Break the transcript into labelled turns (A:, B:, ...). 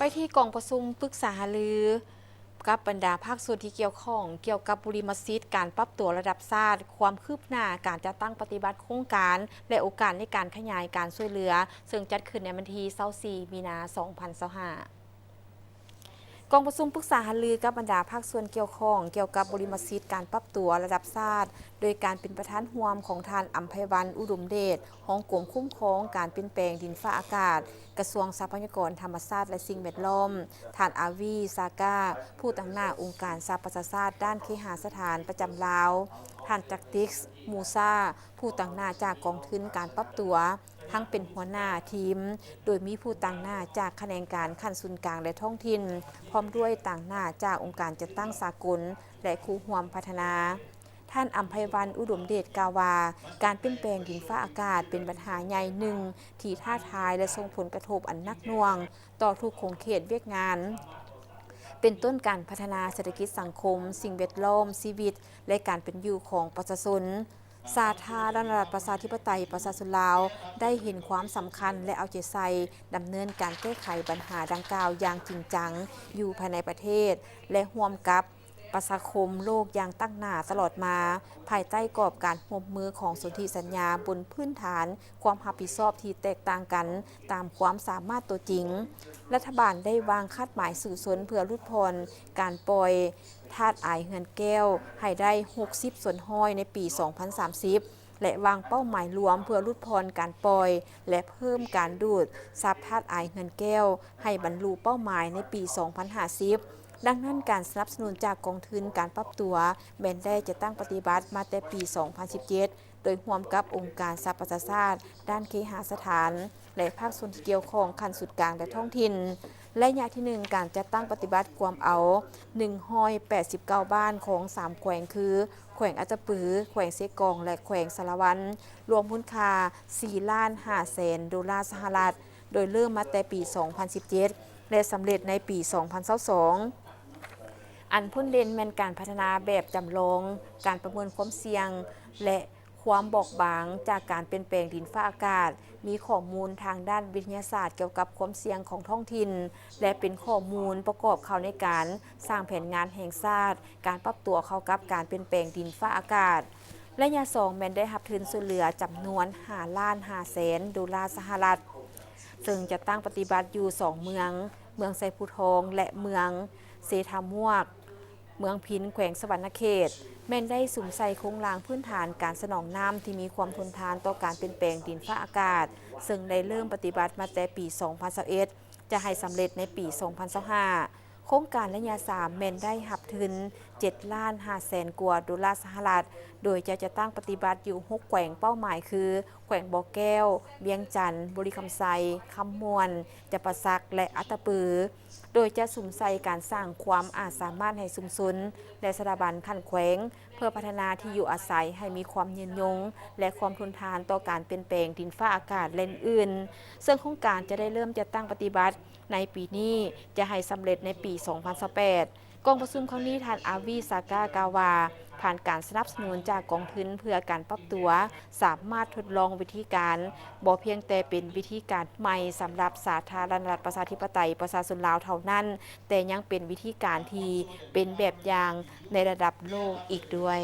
A: ไปที่กองประชุมปรึกษาหารือกับบรรดาภาคส่วนที่เกี่ยวข้องเกี่ยวกับบุริมสิทธิ์การปรับตัวระดับชาติความคืบหน้าการจัดตั้งปฏิบัติโครงการและโอกาสในการขยายการช่วยเหลือซึ่งจัดขึ้นในวันที่24มีนาคม2025กองประชุมปรึกษาหารือกับบรรดาภาคส่วนเกี่ยวข้องเกี่ยวกับบริมสิทธิ์การปรับตัวระดับชาติโดยการเป็นประธานร่วมของท่านอัมไพวันอุดมเดชของกรมคุ้มครองการเปลี่ยนแปลงดินฟ้าอากาศกระทรวงทรัพยากรธรรมชาติและสิ่งแวดล้อมท่านอาวีซากาผู้ตั้งหน้าองค์การสหประชาชาติด้านเคหสถานประจำลาวท่านจักติกส์มูซาผู้ตั้งหน้าจากกองทุนการปรับตัวทั้งเป็นหัวหน้าทีมโดยมีผู้ต่างหน้าจากแขนงการขั้นศูนย์กลางและท้องถิ่นพร้อมด้วยต่างหน้าจากองค์การจัดตั้งสากลและคู่ร่วมพัฒนาท่านอัมไพวันอุดมเดชกล่าวว่าการเปลี่ยนแปลงดินฟ้าอากาศเป็นปัญหาใหญ่หนึ่งที่ท้าทายและส่งผลกระทบอันหนักหน่วงต่อทุกโครงเขตเวียกงานเป็นต้นการพัฒนาเศรษฐกิจสังคมสิ่งแวดล้อมชีวิตและการเป็นอยู่ของประชาชนสาธารณรัฐประชาธิปไตยประชาชนลาวได้เห็นความสำคัญและเอาใจใส่ดำเนินการแก้ไขปัญหาดังกล่าวอย่างจริงจังอยู่ภายในประเทศและร่วมกับประชาคมโลกอย่างตั้งหน้าตลอดมาภายใต้กรอบการร่วมมือของสนธิสัญญาบนพื้นฐานความรับผิดชอบที่แตกต่างกันตามความสามารถตัวจริงรัฐบาลได้วางคาดหมายสู่สนเพื่อลดพรการปล่อยธาตุอายเฮือนแก้วให้ได้60ส่วนห้อยในปี 2030และวางเป้าหมายรวมเพื่อลดพรการปล่อยและเพิ่มการดูดซับธาตุอายเฮือนแก้วให้บรรลุเป้าหมายในปี 2050ดังนั้นการสนับสนุนจากกองทุนการปรับตัวแม้นได้จะตั้งปฏิบัติมาแต่ปี 2017 โดยร่วมกับองค์การสหประชาชาติด้านเคหสถานและภาคส่วนที่เกี่ยวข้องขั้นสุดกลางและท้องถิ่นและระยะที่ 1 การจัดตั้งปฏิบัติความเอา189บ้านของ3แขวงคือแขวงอัตตปือแขวงเซกองและแขวงสารวันรวมมูลค่า$4,500,000สหรัฐโดยเริ่มมาแต่ปี 2017 และสำเร็จในปี 2022อันพ้นเด่นแม่นการพัฒนาแบบจำลองการประเมินความเสี่ยงและความบอบบางจากการเปลี่ยนแปลงดินฟ้าอากาศมีข้อมูลทางด้านวิทยาศาสตร์เกี่ยวกับความเสี่ยงของท้องถิ่นและเป็นข้อมูลประกอบเข้าในการสร้างแผนงานแห่งชาติการปรับตัวเข้ากับการเปลี่ยนแปลงดินฟ้าอากาศระยะ2แม้นได้รับทุนช่วยเหลือจำนวน$5,500,000สหรัฐซึ่งจะตั้งปฏิบัติอยู่2เมืองไซภูทองและเมืองเซทามวกเมืองพินแขวงสวรรณเขตแม่นได้สุ่มใส่โครงรางพื้นฐานการสนองน้ำที่มีความทนทานต่อการเปลี่ยนแปลงดินฟ้าอากาศซึ่งได้เริ่มปฏิบัติมาแต่ปี 2021จะให้สำเร็จในปี 2025โครงการระยะ3แม่นได้รับทุน$7,500,000 กว่าดอลลาร์สหรัฐโดยจะตั้งปฏิบัติอยู่6แขวงเป้าหมายคือแขวงบ่อแก้วเวียงจันทน์บุรีคำไซคำมวนจะประซักและอัตตปือโดยจะสุ่มใส่การสร้างความอาจสามารถให้ชุมชนและสถาบันขั้นแขวงเพื่อพัฒนาที่อยู่อาศัยให้มีความยืนยงและความทนทานต่อการเปลี่ยนแปลงดินฟ้าอากาศและอื่นซึ่งโครงการจะได้เริ่มจัดตั้งปฏิบัติในปีนี้จะให้สำเร็จในปี 2028กองประชุมครั้งนี้ท่านอาวีซากากาวาผ่านการสนับสนุนจากกองทุนเพื่อการปรับตัวสามารถทดลองวิธีการบ่เพียงแต่เป็นวิธีการใหม่สำหรับสาธารณรัฐประชาธิปไตยประชาชนลาวเท่านั้นแต่ยังเป็นวิธีการที่เป็นแบบอย่างในระดับโลกอีกด้วย